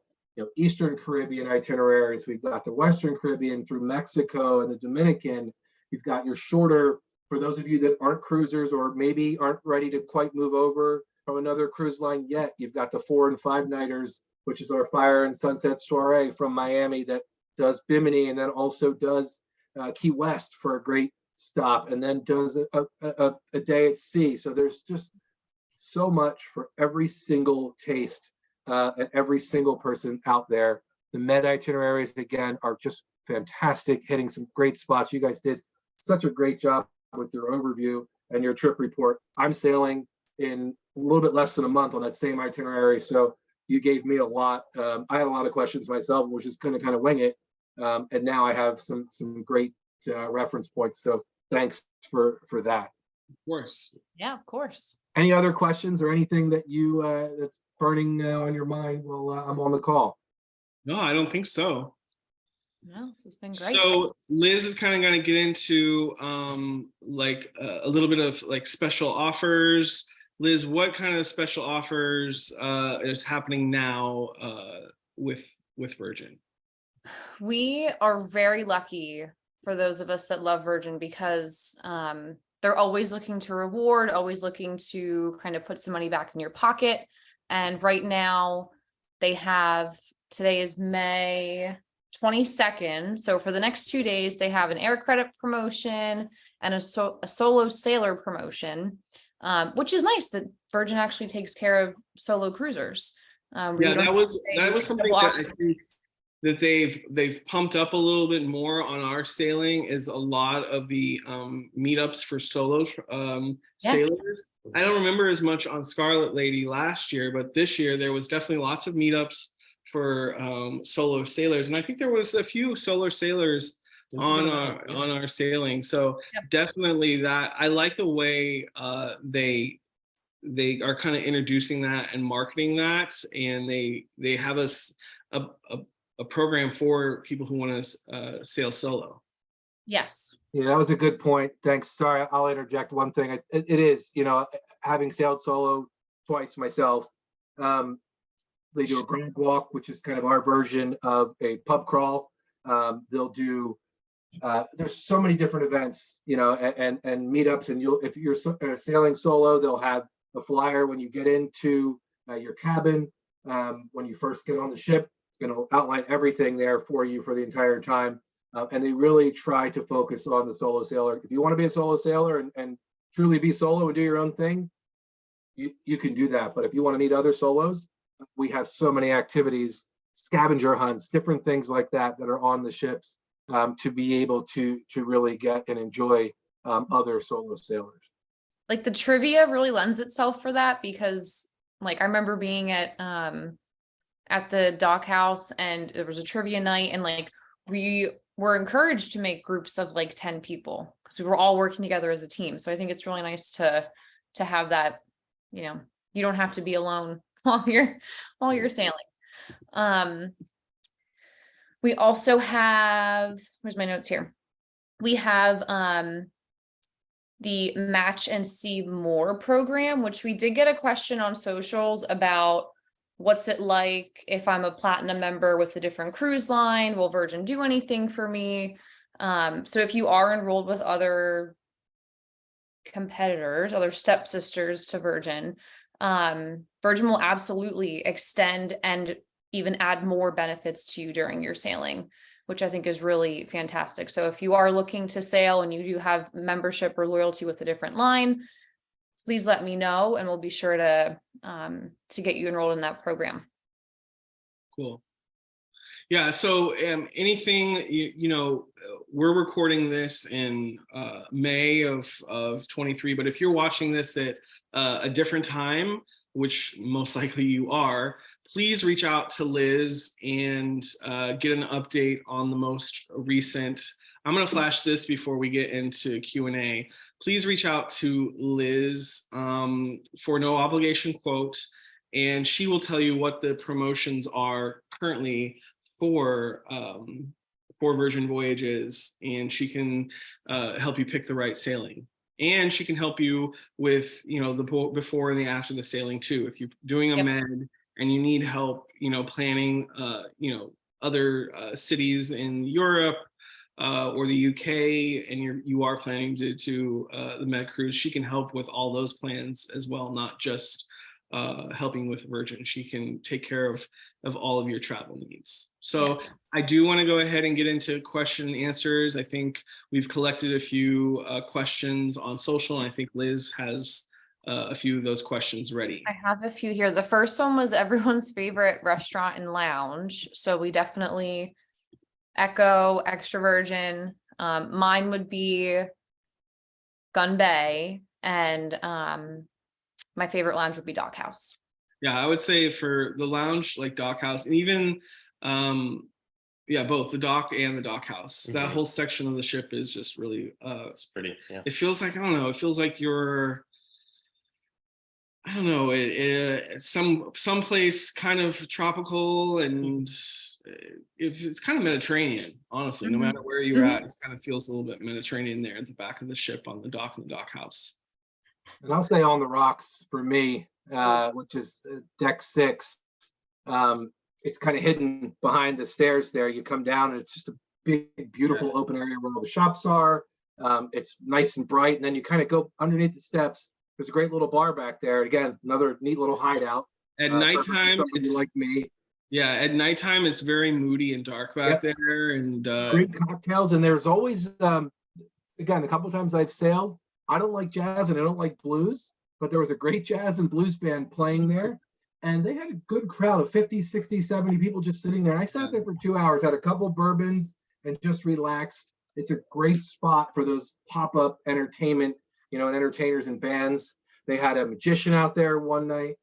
Eastern Caribbean itineraries. We've got the Western Caribbean through Mexico and the Dominican. You've got your shorter, for those of you that aren't cruisers or maybe aren't ready to quite move over from another cruise line yet, you've got the 4 and 5 nighters, which is our Fire and Sunset Soiree from Miami that does Bimini and then also does Key West for a great stop, and then does a day at sea. So there's just so much for every single taste and every single person out there. The Med itineraries, again, are just fantastic, hitting some great spots. You guys did such a great job with your overview and your trip report. I'm sailing in a little bit less than a month on that same itinerary, so you gave me a lot. I had a lot of questions myself, which is going to kind of wing it, and now I have some great reference points. So thanks for that. Of course. Yeah, of course. Any other questions or anything that you that's burning on your mind while I'm on the call? No, I don't think so. No, this has been great. So Liz is kind of going to get into like a little bit of like special offers. Liz, what kind of special offers is happening now with Virgin? We are very lucky for those of us that love Virgin because they're always looking to reward, always looking to kind of put some money back in your pocket. And right now they have, today is May 22nd. So for the next 2 days, they have an air credit promotion and a solo sailor promotion, which is nice that Virgin actually takes care of solo cruisers. Yeah, that was something that I think that they've pumped up a little bit more on our sailing, is a lot of the meetups for solo sailors. I don't remember as much on Scarlet Lady last year, but this year there was definitely lots of meetups for solo sailors, and I think there was a few solo sailors on our sailing. So definitely that. I like the way they are kind of introducing that and marketing that, and they have us a program for people who want to sail solo. Yes. Yeah, that was a good point. Thanks. Sorry, I'll interject one thing. It is, having sailed solo twice myself, they do a grand walk, which is kind of our version of a pub crawl. They'll do, there's so many different events, and meetups, and if you're sailing solo, they'll have a flyer when you get into your cabin, when you first get on the ship. It'll outline everything there for you for the entire time. And they really try to focus on the solo sailor. If you want to be a solo sailor and truly be solo and do your own thing, you can do that. But if you want to meet other solos, we have so many activities, scavenger hunts, different things like that are on the ships to be able to really get and enjoy other solo sailors. Like the trivia really lends itself for that, because like I remember being at the dock house and there was a trivia night, and like we were encouraged to make groups of like 10 people because we were all working together as a team. So I think it's really nice to have that, you don't have to be alone while you're sailing. We also have, where's my notes here? We have the Match and See More program, which we did get a question on socials about. What's it like if I'm a platinum member with a different cruise line? Will Virgin do anything for me? So if you are enrolled with other competitors, other stepsisters to Virgin, Virgin will absolutely extend and even add more benefits to you during your sailing, which I think is really fantastic. So if you are looking to sail and you do have membership or loyalty with a different line, please let me know and we'll be sure to get you enrolled in that program. Cool. Yeah, so anything, we're recording this in May of 23, but if you're watching this at a different time, which most likely you are, please reach out to Liz and get an update on the most recent. I'm going to flash this before we get into Q&A. Please reach out to Liz for no obligation quote, and she will tell you what the promotions are currently for Virgin Voyages, and she can help you pick the right sailing. And she can help you with, the before and the after the sailing too. If you're doing a med and you need help, planning, other cities in Europe or the UK, and you are planning to do the Med cruise, she can help with all those plans as well, not just helping with Virgin. She can take care of all of your travel needs. So Yeah. I do want to go ahead and get into question and answers. I think we've collected a few questions on social, and I think Liz has a few of those questions ready. I have a few here. The first one was everyone's favorite restaurant and lounge. So we definitely echo extra virgin. Mine would be Gunbae, and my favorite lounge would be Dock House. Yeah, I would say for the lounge, like Dock House, and even both the dock and the Dock House. That whole section of the ship is just really It's pretty. Yeah. it feels like, I don't know, it feels like you're, I don't know, some place kind of tropical, and it's kind of Mediterranean, honestly. No matter where you're at, it kind of feels a little bit Mediterranean there at the back of the ship on the dock and the Dock House. And I'll say on the rocks for me, which is deck 6. It's kind of hidden behind the stairs there. You come down and it's just a big, beautiful open area where all the shops are. It's nice and bright. And then you kind of go underneath the steps. There's a great little bar back there. Again, another neat little hideout. At nighttime, it's like me. Yeah, at nighttime, it's very moody and dark back there. And great cocktails. And there's always, again, a couple of times I've sailed. I don't like jazz and I don't like blues, but there was a great jazz and blues band playing there. And they had a good crowd of 50, 60, 70 people just sitting there. And I sat there for 2 hours, had a couple bourbons and just relaxed. It's a great spot for those pop-up entertainment, and entertainers and bands. They had a magician out there one night.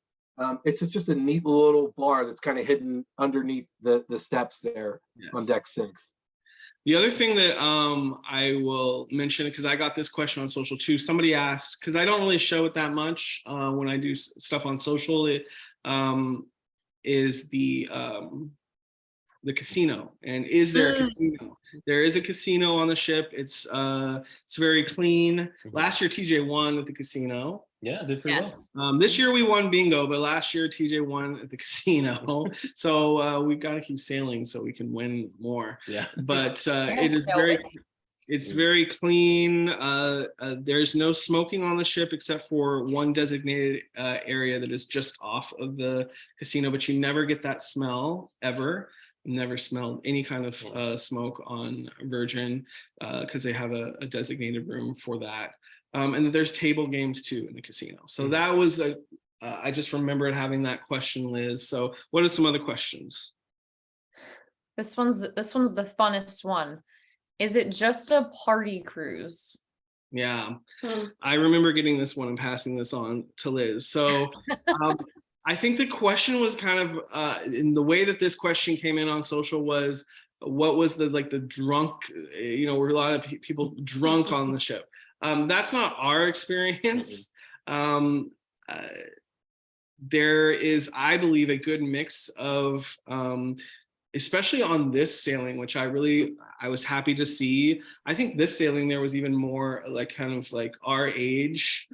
It's just a neat little bar that's kind of hidden underneath the steps there on deck 6. The other thing that I will mention, because I got this question on social too, somebody asked, because I don't really show it that much when I do stuff on social, is the casino. And is there a casino? There is a casino on the ship. It's very clean. Last year TJ won at the casino. Yeah, did pretty well. This year we won bingo, but last year TJ won at the casino. So we've got to keep sailing so we can win more. Yeah. But it's very clean. There's no smoking on the ship except for one designated area that is just off of the casino, but you never get that smell ever. Never smelled any kind of smoke on Virgin because they have a designated room for that. And there's table games too in the casino. So that was I just remembered having that question, Liz. So what are some other questions? This one's the funnest one. Is it just a party cruise? Yeah, I remember getting this one and passing this on to Liz. So I think the question was kind of in the way that this question came in on social was, what was the drunk, were a lot of people drunk on the ship? That's not our experience. There is, I believe, a good mix of, especially on this sailing, which I was happy to see. I think this sailing, there was even more kind of our age.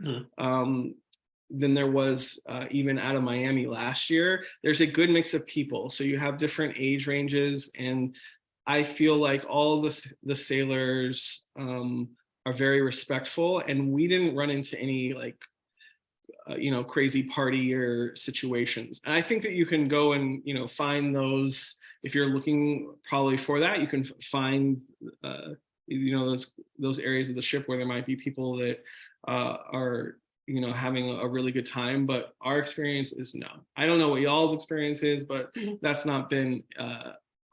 Than there was even out of Miami last year. There's a good mix of people. So you have different age ranges. And I feel like all the sailors are very respectful. And we didn't run into any crazy partier situations. And I think that you can go and, find those, if you're looking probably for that, you can find, those areas of the ship where there might be people that are, having a really good time, but our experience is no. I don't know what y'all's experience is, but that's not been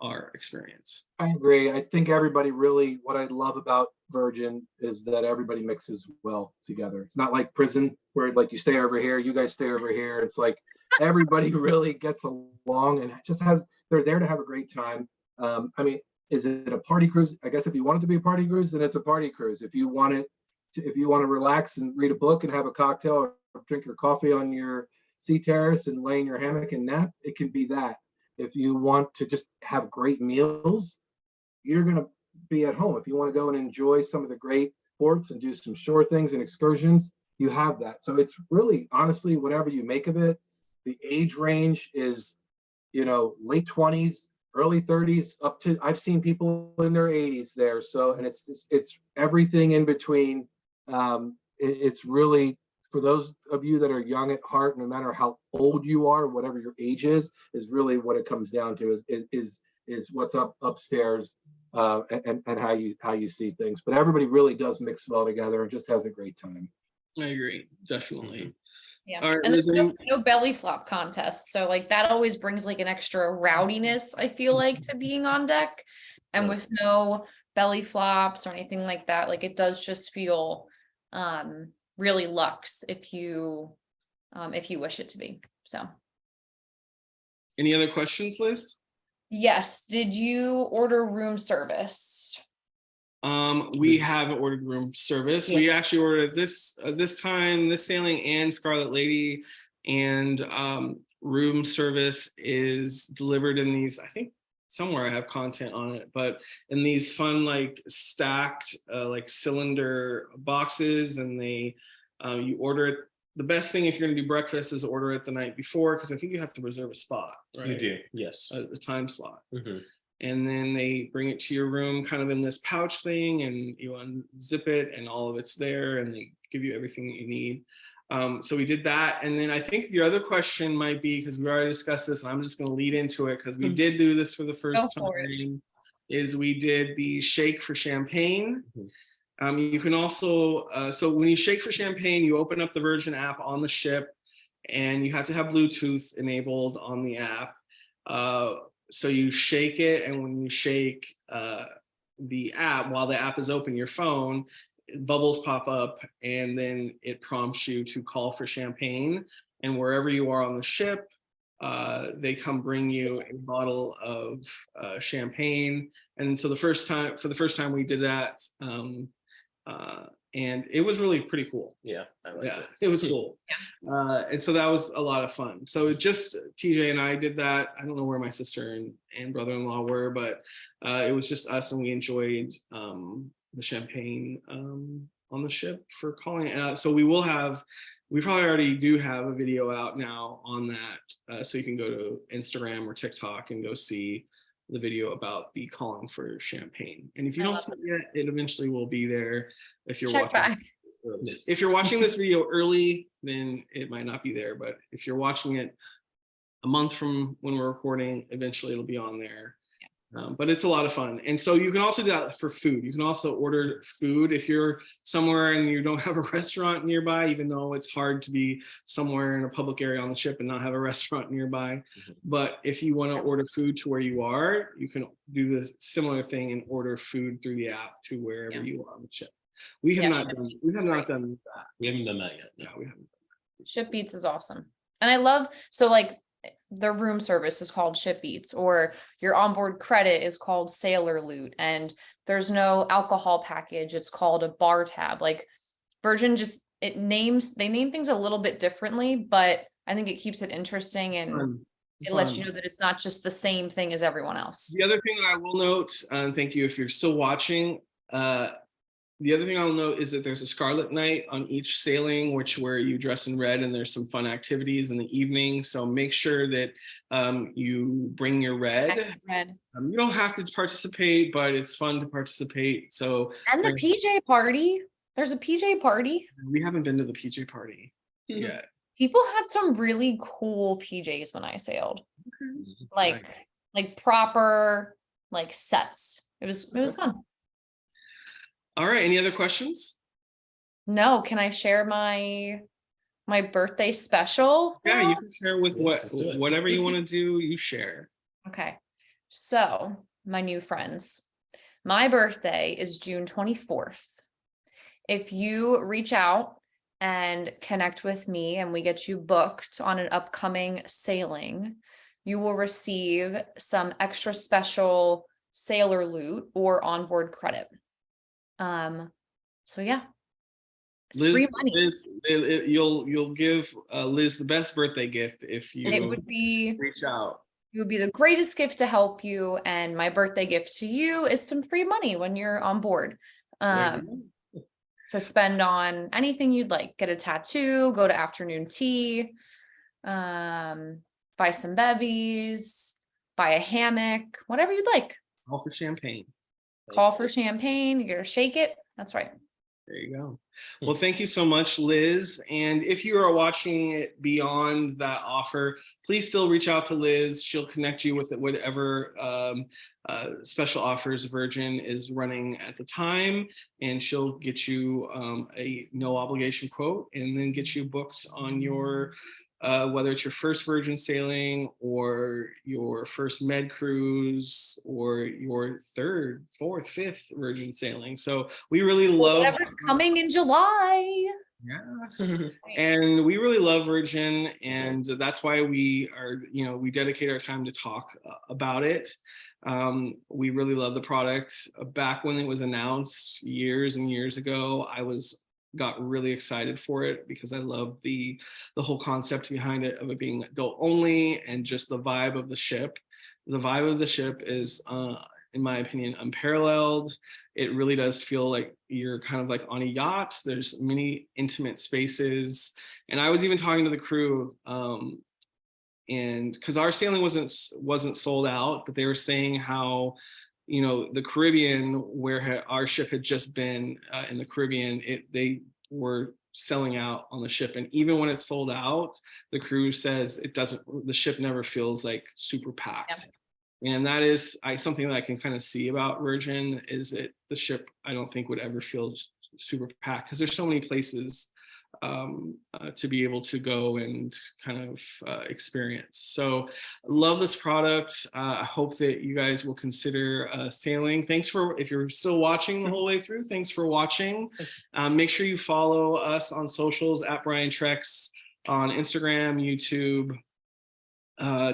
our experience. I agree. I think everybody really, what I love about Virgin is that everybody mixes well together. It's not like prison where you stay over here, you guys stay over here. It's like everybody really gets along and they're there to have a great time. Is it a party cruise? I guess if you want it to be a party cruise, then it's a party cruise. If you want to relax and read a book and have a cocktail or drink your coffee on your sea terrace and lay in your hammock and nap, it can be that. If you want to just have great meals, you're going to be at home. If you want to go and enjoy some of the great ports and do some shore things and excursions, you have that. So it's really, honestly, whatever you make of it. The age range is, late 20s, early 30s, up to, I've seen people in their 80s there. So, and it's everything in between. It's really, for those of you that are young at heart, no matter how old you are, whatever your age is really what it comes down to is what's upstairs, and how you see things. But everybody really does mix well together and just has a great time. I agree, definitely. Yeah. All right, And there's Liz, no belly flop contest. So like that always brings like an extra rowdiness, I feel like, to being on deck. And with no belly flops or anything like that, like it does just feel really luxe if you wish it to be. So any other questions, Liz? yes. Did you order room service? We have ordered room service. We actually ordered this sailing and Scarlet Lady, and room service is delivered in these, I think somewhere I have content on it, but in these fun like stacked like cylinder boxes, and they you order it. The best thing if you're going to do breakfast is order it the night before, because I think you have to reserve a spot, right? You do, yes. A time slot. Mhm. And then they bring it to your room kind of in this pouch thing, and you unzip it and all of it's there, and they give you everything that you need. So we did that. And then I think your other question might be, because we already discussed this, and I'm just going to lead into it because we did do this for the first time, is we did the shake for champagne. You can also, so when you shake for champagne, you open up the Virgin app on the ship, and you have to have Bluetooth enabled on the app. So you shake it, and when you shake the app, while the app is open, your phone, bubbles pop up, and then it prompts you to call for champagne. And wherever you are on the ship, they come bring you a bottle of champagne. And so for the first time we did that, and it was really pretty cool. Yeah, I like it was cool. And so that was a lot of fun. So just TJ and I did that. I don't know where my sister and brother-in-law were, but it was just us, and we enjoyed the champagne on the ship for calling it. So we probably already do have a video out now on that. So you can go to Instagram or TikTok and go see the video about the calling for champagne. And if you don't see it yet, it eventually will be there. If you're if you're watching this video early, then it might not be there. But if you're watching it a month from when we're recording, eventually it'll be on there. But it's a lot of fun. And so you can also do that for food. You can also order food if you're somewhere and you don't have a restaurant nearby, even though it's hard to be somewhere in a public area on the ship and not have a restaurant nearby. But if you want to order food to where you are, you can do the similar thing and order food through the app to wherever you are on the ship. We have not done that. We haven't done that yet. No, we haven't. Ship Eats is awesome. And I love, so like their room service is called Ship Eats, or your onboard credit is called Sailor Loot, and there's no alcohol package, it's called a bar tab. Like Virgin they name things a little bit differently, but I think it keeps it interesting, and it lets you know that it's not just the same thing as everyone else. The other thing that I will note, and thank you if you're still watching, the other thing I'll note is that there's a Scarlet Night on each sailing, where you dress in red, and there's some fun activities in the evening. So make sure that you bring your red. You don't have to participate, but it's fun to participate. So and the PJ party. There's a PJ party. We haven't been to the PJ party yet. People had some really cool PJs when I sailed. Like proper like sets. It was fun. All right. Any other questions? No. Can I share my birthday special? Yeah, you can share with whatever you want to do, you share. Okay. So my new friends, my birthday is June 24th. If you reach out and connect with me and we get you booked on an upcoming sailing, you will receive some extra special sailor loot or onboard credit. So yeah, it's Liz, free money. Liz, you'll give Liz the best birthday gift if you reach out. It would be the greatest gift to help you, and my birthday gift to you is some free money when you're on board. To spend on anything you'd like. Get a tattoo, go to afternoon tea, buy some bevies, buy a hammock, whatever you'd like. All for champagne. Call for champagne, you're gonna shake it. That's right. There you go. Well, thank you so much, Liz. And if you are watching it beyond that offer, please still reach out to Liz. She'll connect you with whatever special offers Virgin is running at the time, and she'll get you a no obligation quote, and then get you booked on your whether it's your first Virgin sailing or your first med cruise or your third, fourth, fifth Virgin sailing. So we really love Whatever's coming in July. Yes. And we really love Virgin, and that's why we are, we dedicate our time to talk about it. We really love the product. Back when it was announced years and years ago, got really excited for it because I love the whole concept behind it, of it being adult only, and just the vibe of the ship. The vibe of the ship is, in my opinion, unparalleled. It really does feel like you're kind of like on a yacht. There's many intimate spaces. And I was even talking to the crew, and because our sailing wasn't sold out, but they were saying how, the Caribbean, where our ship had just been in the Caribbean, they were selling out on the ship. And even when it's sold out, the crew says the ship never feels like super packed. Yep. And that is something that I can kind of see about Virgin, is that the ship, I don't think, would ever feel super packed, because there's so many places to be able to go and kind of experience. So love this product. I hope that you guys will consider sailing. If you're still watching the whole way through, thanks for watching. Make sure you follow us on socials at Brian Trex on Instagram, YouTube,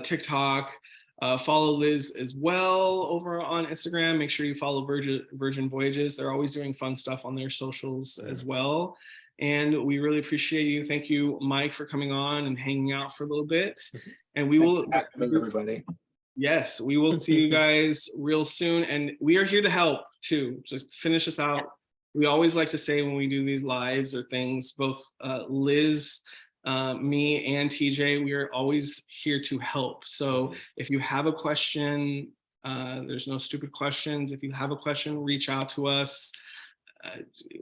TikTok. Follow Liz as well over on Instagram. Make sure you follow Virgin Voyages. They're always doing fun stuff on their socials as well. And we really appreciate you. Thank you, Mike, for coming on and hanging out for a little bit. And we will, everybody. Yes, we will see you guys real soon. And we are here to help too. Just to finish this out. We always like to say when we do these lives or things, both Liz, me, and TJ, we are always here to help. So if you have a question, there's no stupid questions. If you have a question, reach out to us.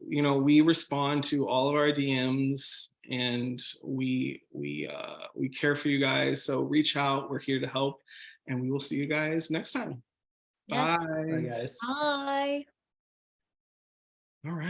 We respond to all of our DMs, and we care for you guys. So reach out. We're here to help, and we will see you guys next time. Yes. Bye. Bye, guys. Bye. All right.